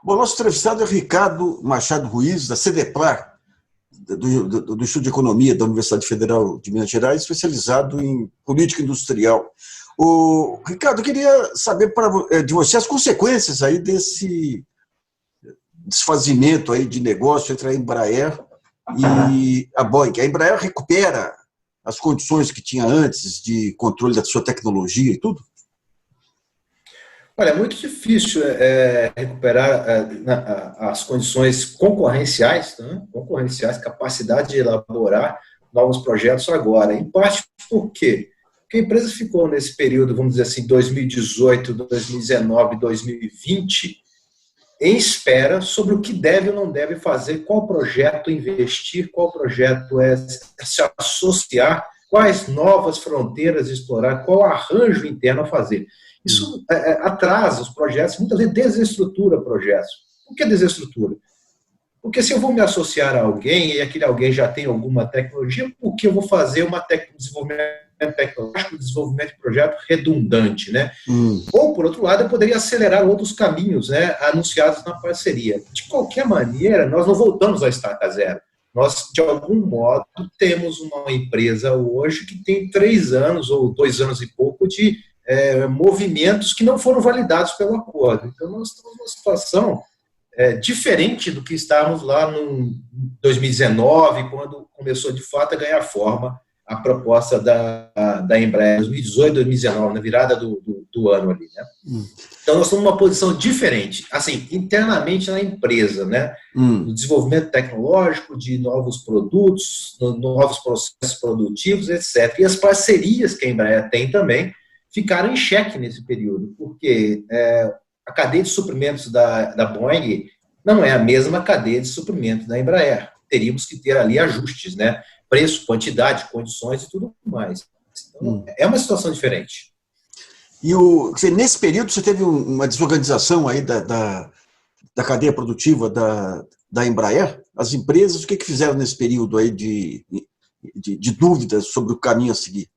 Bom, nosso entrevistado é Ricardo Machado Ruiz, da CEDEPLAR, do Instituto de Economia da Universidade Federal de Minas Gerais, especializado em política industrial. Ricardo, eu queria saber de você as consequências aí desse desfazimento aí de negócio entre a Embraer e a Boeing. A Embraer recupera as condições que tinha antes de controle da sua tecnologia e tudo? Olha, é muito difícil recuperar as condições concorrenciais, né? Concorrenciais, capacidade de elaborar novos projetos agora. Em parte, por quê? Porque a empresa ficou nesse período, vamos dizer assim, 2018, 2019, 2020, em espera sobre o que deve ou não deve fazer, qual projeto investir, qual projeto se associar, quais novas fronteiras explorar, qual arranjo interno a fazer. Isso atrasa os projetos, muitas vezes desestrutura projetos. Por que desestrutura? Porque se eu vou me associar a alguém e aquele alguém já tem alguma tecnologia, por que eu vou fazer um desenvolvimento tecnológico, desenvolvimento de projeto redundante, né? Ou, por outro lado, eu poderia acelerar outros caminhos, né, anunciados na parceria. De qualquer maneira, nós não voltamos a estaca zero. Nós, de algum modo, temos uma empresa hoje que tem 3 anos ou 2 anos e pouco de movimentos que não foram validados pelo acordo. Então, nós estamos numa situação diferente do que estávamos lá no 2019, quando começou, de fato, a ganhar forma a proposta da Embraer, 2018, 2019, na virada do ano ali, né? Então, nós estamos numa posição diferente, assim, internamente na empresa, né? No desenvolvimento tecnológico, de novos produtos, novos processos produtivos, etc. E as parcerias que a Embraer tem também, ficaram em xeque nesse período, porque a cadeia de suprimentos da Boeing não é a mesma cadeia de suprimentos da Embraer. Teríamos que ter ali ajustes, né? Preço, quantidade, condições e tudo mais. Então, é uma situação diferente. E nesse período você teve uma desorganização aí da cadeia produtiva da Embraer? As empresas, o que fizeram nesse período aí de dúvidas sobre o caminho a seguir?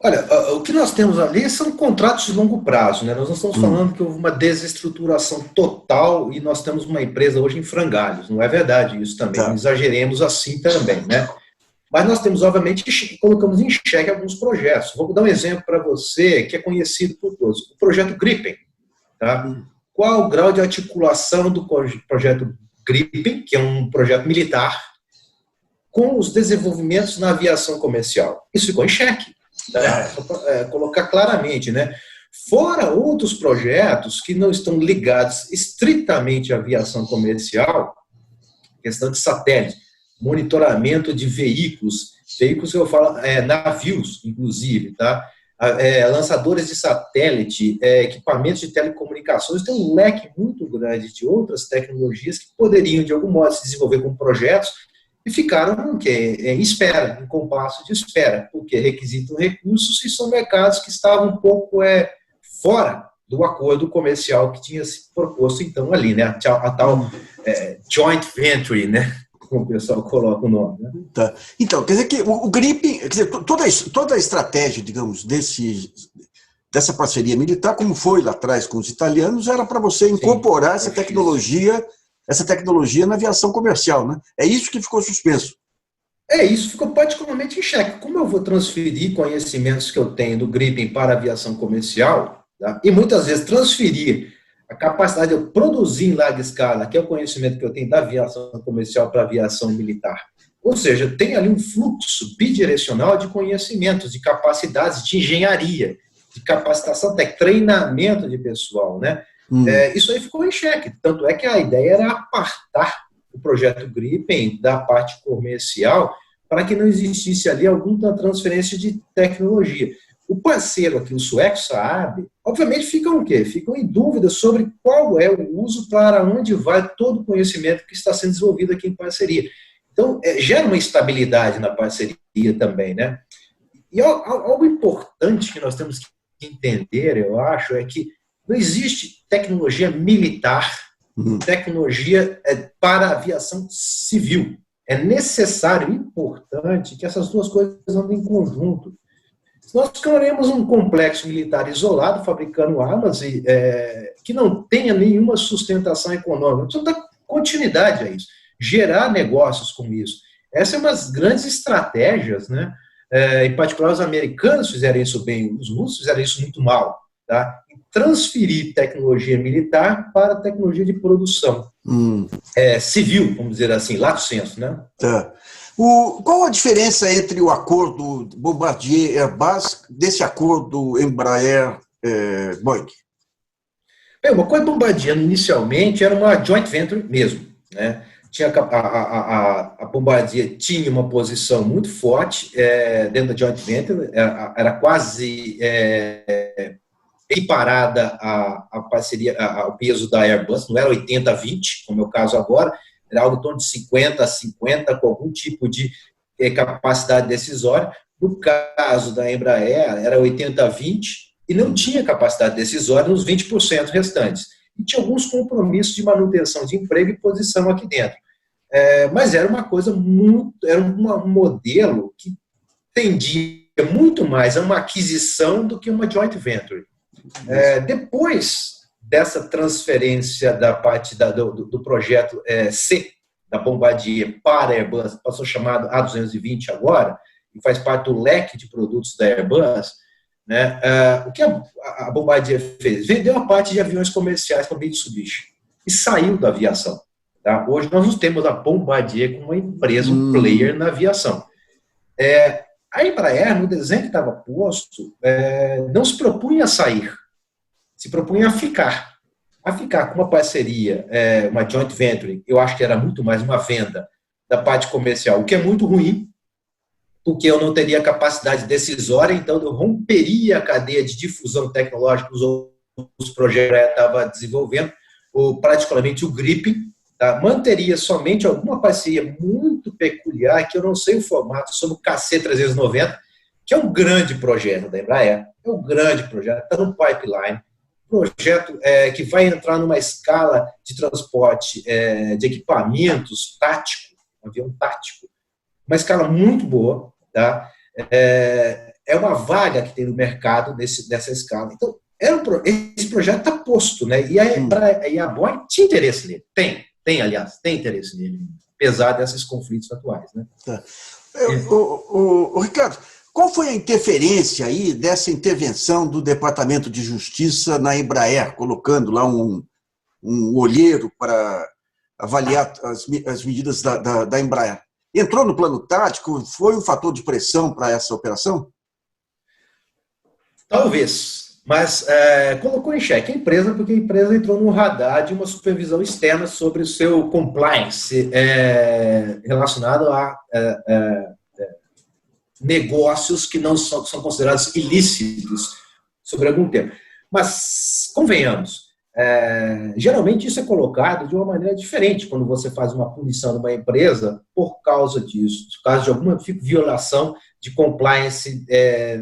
Olha, o que nós temos ali são contratos de longo prazo, né? Nós não estamos falando que houve uma desestruturação total e nós temos uma empresa hoje em frangalhos. Não é verdade isso também, não exageremos assim também, né? Mas nós temos, obviamente, colocamos em xeque alguns projetos. Vou dar um exemplo para você que é conhecido por todos. O projeto Gripen, tá? Qual o grau de articulação do projeto Gripen, que é um projeto militar, com os desenvolvimentos na aviação comercial? Isso ficou em xeque. Só para colocar claramente, né? Fora outros projetos que não estão ligados estritamente à aviação comercial, questão de satélite, monitoramento de veículos que eu falo, navios, inclusive, tá? Lançadores de satélite, equipamentos de telecomunicações, tem um leque muito grande de outras tecnologias que poderiam, de algum modo, se desenvolver como projetos e ficaram em espera, em compasso de espera, porque requisitam recursos e são mercados que estavam um pouco fora do acordo comercial que tinha se proposto, então, ali, né, a tal joint venture, né, como o pessoal coloca o nome. Né? Tá. Então, quer dizer que o Gripen, quer dizer, toda a estratégia, digamos, dessa parceria militar, como foi lá atrás com os italianos, era para você incorporar essa tecnologia na aviação comercial, né? É isso que ficou suspenso. Isso ficou particularmente em xeque. Como eu vou transferir conhecimentos que eu tenho do Gripen para a aviação comercial, tá? E muitas vezes transferir a capacidade de eu produzir em larga escala, que é o conhecimento que eu tenho da aviação comercial para a aviação militar. Ou seja, tem ali um fluxo bidirecional de conhecimentos, de capacidades de engenharia, de capacitação técnica, treinamento de pessoal, né? Isso aí ficou em xeque. Tanto é que a ideia era apartar o projeto Gripen da parte comercial para que não existisse ali alguma transferência de tecnologia. O parceiro aqui, o sueco Saab, obviamente ficam o quê? Ficam em dúvida sobre qual é o uso, para onde vai todo o conhecimento que está sendo desenvolvido aqui em parceria. Então, gera uma estabilidade na parceria também, né? E algo importante que nós temos que entender, eu acho, é que não existe tecnologia militar, tecnologia para a aviação civil. É necessário, importante, que essas duas coisas andem em conjunto. nós criaremos um complexo militar isolado, fabricando armas que não tenha nenhuma sustentação econômica. Precisa dar continuidade a isso, gerar negócios com isso. Essa é uma das grandes estratégias, né? Em particular, os americanos fizeram isso bem, os russos fizeram isso muito mal, tá? Transferir tecnologia militar para tecnologia de produção civil, vamos dizer assim, lato sensu, né? Tá. Qual a diferença entre o acordo Bombardier-Airbus desse acordo Embraer-Boeing? Bem, uma coisa, Bombardier inicialmente era uma joint venture mesmo, né? A Bombardier tinha uma posição muito forte dentro da joint venture, era quase equiparada à parceria, ao peso da Airbus, não era 80-20, como é o caso agora, era algo em torno de 50-50, com algum tipo de capacidade decisória. No caso da Embraer, era 80-20 e não tinha capacidade decisória nos 20% restantes. E tinha alguns compromissos de manutenção de emprego e posição aqui dentro. Mas era uma coisa era um modelo que tendia muito mais a uma aquisição do que uma joint venture. Depois dessa transferência da parte do projeto C, da Bombardier para a Airbus, passou chamado A220 agora, e faz parte do leque de produtos da Airbus, né? O que a Bombardier fez? Vendeu a parte de aviões comerciais para a Mitsubishi e saiu da aviação. Tá? Hoje nós não temos a Bombardier como uma empresa, um player na aviação. A Embraer, no desenho que estava posto, não se propunha a sair, se propunha a ficar com uma parceria, uma joint venture. Eu acho que era muito mais uma venda da parte comercial, o que é muito ruim, porque eu não teria capacidade decisória, então eu romperia a cadeia de difusão tecnológica que os projetos estava desenvolvendo, particularmente o Gripen, tá? Manteria somente alguma parceria muito peculiar, que eu não sei o formato, sobre o KC-390, que é um grande projeto da Embraer, é um grande projeto, está no pipeline, projeto que vai entrar numa escala de transporte de equipamentos tático, um avião tático, uma escala muito boa, tá? É uma vaga que tem no mercado nessa escala. Então, esse projeto está posto, né? E a Boeing tinha interesse nele. Tem, aliás, tem interesse nele, apesar desses conflitos atuais, né? Tá. Ricardo, qual foi a interferência aí dessa intervenção do Departamento de Justiça na Embraer, colocando lá um olheiro para avaliar as medidas da Embraer? Entrou no plano tático? Foi um fator de pressão para essa operação? Talvez, mas colocou em xeque a empresa, porque a empresa entrou no radar de uma supervisão externa sobre o seu compliance relacionado a negócios que não são considerados ilícitos sobre algum tempo. Mas, convenhamos, geralmente isso é colocado de uma maneira diferente quando você faz uma punição de uma empresa por causa disso, por causa de alguma violação de compliance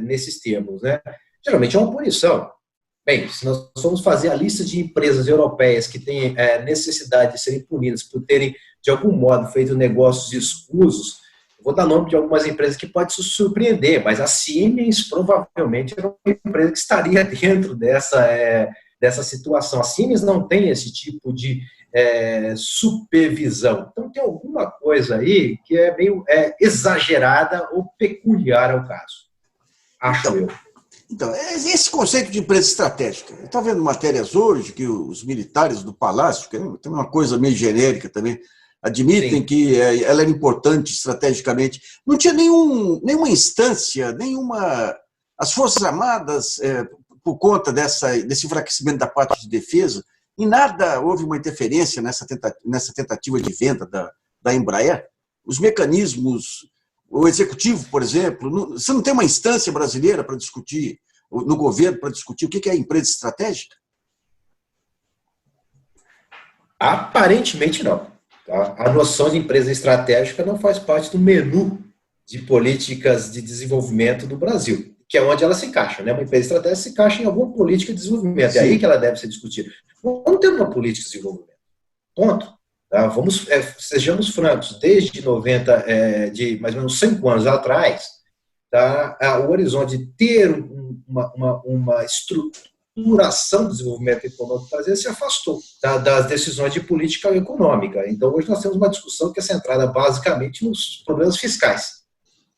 nesses termos, né? Geralmente é uma punição. Bem, se nós formos fazer a lista de empresas europeias que têm necessidade de serem punidas por terem, de algum modo, feito negócios escusos, vou dar nome de algumas empresas que pode se surpreender, mas a Siemens provavelmente era uma empresa que estaria dentro dessa situação. A Siemens não tem esse tipo de supervisão. Então tem alguma coisa aí que é meio exagerada ou peculiar ao caso. Acho eu. Então, esse conceito de empresa estratégica. Eu estava vendo matérias hoje que os militares do Palácio, que tem uma coisa meio genérica também, admitem que ela era importante estrategicamente. Não tinha nenhuma instância, as Forças Armadas, por conta desse enfraquecimento da parte de defesa, em nada houve uma interferência nessa tentativa de venda da Embraer. Os mecanismos, o executivo, por exemplo, você não tem uma instância brasileira para discutir, no governo, para discutir o que é empresa estratégica? Aparentemente não. A noção de empresa estratégica não faz parte do menu de políticas de desenvolvimento do Brasil, que é onde ela se encaixa, né? Uma empresa estratégica se encaixa em alguma política de desenvolvimento, é aí que ela deve ser discutida. Não temos uma política de desenvolvimento. Ponto. Tá? Sejamos francos, desde 90, de mais ou menos 5 anos atrás, tá? O horizonte de ter uma estruturação do desenvolvimento econômico brasileiro se afastou das decisões de política econômica. Então, hoje nós temos uma discussão que é centrada basicamente nos problemas fiscais.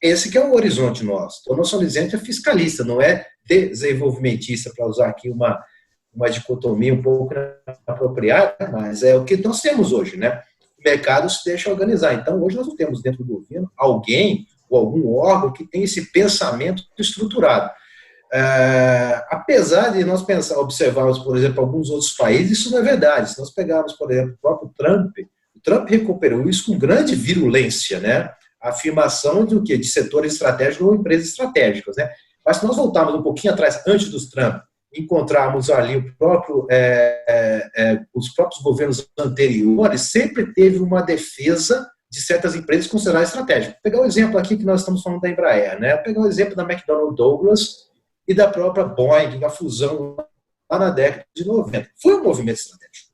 Esse que é o horizonte nosso. Então, nosso horizonte é fiscalista, não é desenvolvimentista, para usar aqui uma dicotomia um pouco apropriada, mas é o que nós temos hoje, né? O mercado se deixa organizar. Então, hoje nós não temos dentro do governo alguém ou algum órgão que tenha esse pensamento estruturado. Apesar de nós observarmos, por exemplo, alguns outros países, isso não é verdade. Se nós pegarmos, por exemplo, o próprio Trump, o Trump recuperou isso com grande virulência, né? A afirmação de o quê? De setores estratégicos ou empresas estratégicas, né? Mas se nós voltarmos um pouquinho atrás, antes dos Trump, encontrarmos ali os próprios governos anteriores, sempre teve uma defesa de certas empresas consideradas estratégicas. Vou pegar o exemplo aqui que nós estamos falando da Embraer, né? Vou pegar o exemplo da McDonnell Douglas e da própria Boeing, da fusão lá na década de 90. Foi um movimento estratégico.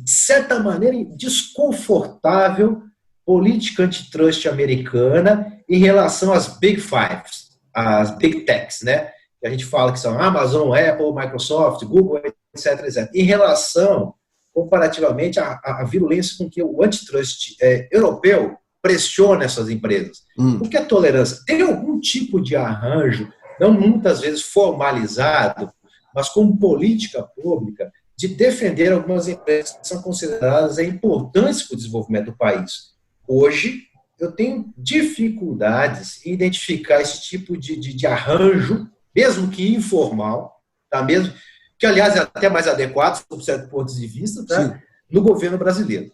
De certa maneira, desconfortável política antitrust americana em relação às Big Fives, as Big Techs, né? Que a gente fala que são Amazon, Apple, Microsoft, Google, etc, etc. Em relação, comparativamente, à virulência com que o antitrust europeu pressiona essas empresas. Porque a tolerância tem algum tipo de arranjo, não muitas vezes formalizado, mas como política pública, de defender algumas empresas que são consideradas importantes para o desenvolvimento do país. Hoje, eu tenho dificuldades em identificar esse tipo de arranjo, mesmo que informal, tá? Mesmo que, aliás, é até mais adequado, sob certos pontos de vista, tá? No governo brasileiro.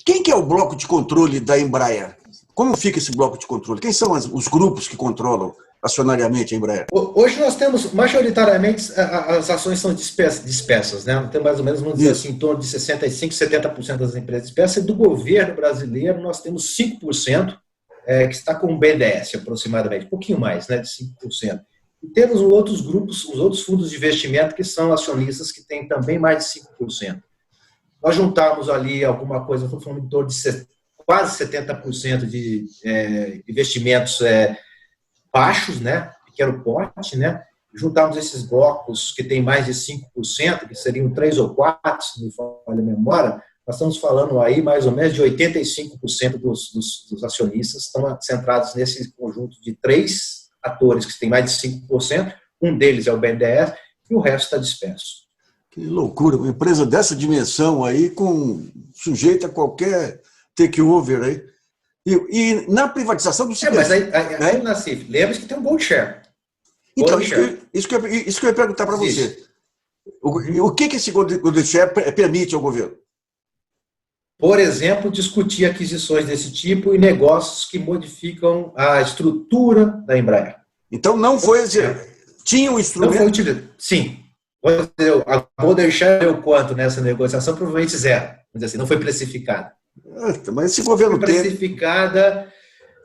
Quem que é o bloco de controle da Embraer? Como fica esse bloco de controle? Quem são os grupos que controlam acionariamente a Embraer? Hoje nós temos, majoritariamente, as ações são dispersas, né? Tem mais ou menos, vamos dizer assim, em torno de 65%, 70% das empresas dispersas. Do governo brasileiro, nós temos 5%, que está com o BNDES, aproximadamente, um pouquinho mais, né, de 5%. E temos outros grupos, os outros fundos de investimento, que são acionistas, que têm também mais de 5%. Nós juntamos ali alguma coisa, estou falando em torno de quase 70% de investimentos baixos, né, pequeno porte, né, juntamos esses blocos que têm mais de 5%, que seriam 3 ou 4, se me falha a memória, nós estamos falando aí mais ou menos de 85% dos acionistas estão centrados nesse conjunto de 3 atores que têm mais de 5%, um deles é o BNDES e o resto está disperso. Que loucura, uma empresa dessa dimensão aí, sujeita a qualquer takeover aí. E na privatização do sistema. Mas aí Nassif, lembre-se que tem um gold share. Então, isso que eu ia perguntar para você. O que esse gold share permite ao governo? Por exemplo, discutir aquisições desse tipo e negócios que modificam a estrutura da Embraer. Então, não foi... Tinha um instrumento... Não foi utilizado. Sim. A golden share deu quanto nessa negociação? Provavelmente zero. Vamos dizer assim, não foi precificada. Mas esse governo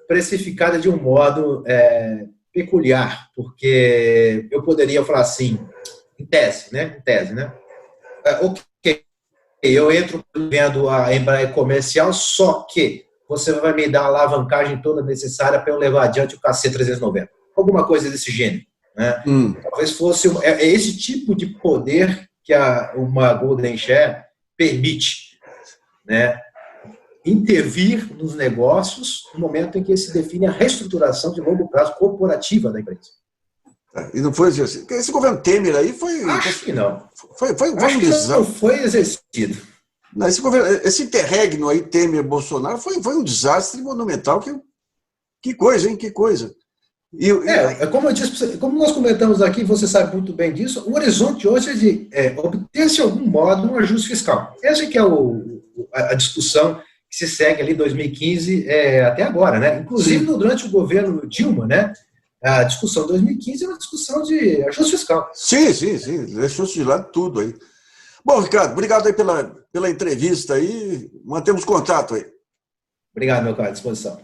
precificada de um modo peculiar, porque eu poderia falar assim, em tese, né? Ok, eu entro vendo a Embraer comercial, só que você vai me dar a alavancagem toda necessária para eu levar adiante o KC390. Alguma coisa desse gênero. Né? Talvez fosse esse tipo de poder que uma golden share permite, né? Intervir nos negócios no momento em que se define a reestruturação de longo prazo corporativa da empresa. E não foi assim. Esse governo Temer aí foi... Acho que não. Foi não foi exercido. Não, esse interregno aí, Temer-Bolsonaro, foi um desastre monumental. Que coisa, hein? Que coisa. Como eu disse, como nós comentamos aqui, você sabe muito bem disso, o horizonte hoje é de obter, de algum modo, um ajuste fiscal. Essa que é a discussão que se segue ali 2015 até agora, né? Inclusive durante o governo Dilma, né? A discussão de 2015 é uma discussão de ajuste fiscal. Sim. Deixou-se de lado tudo aí. Bom, Ricardo, obrigado aí pela entrevista aí. Mantemos contato aí. Obrigado, meu cara, à disposição.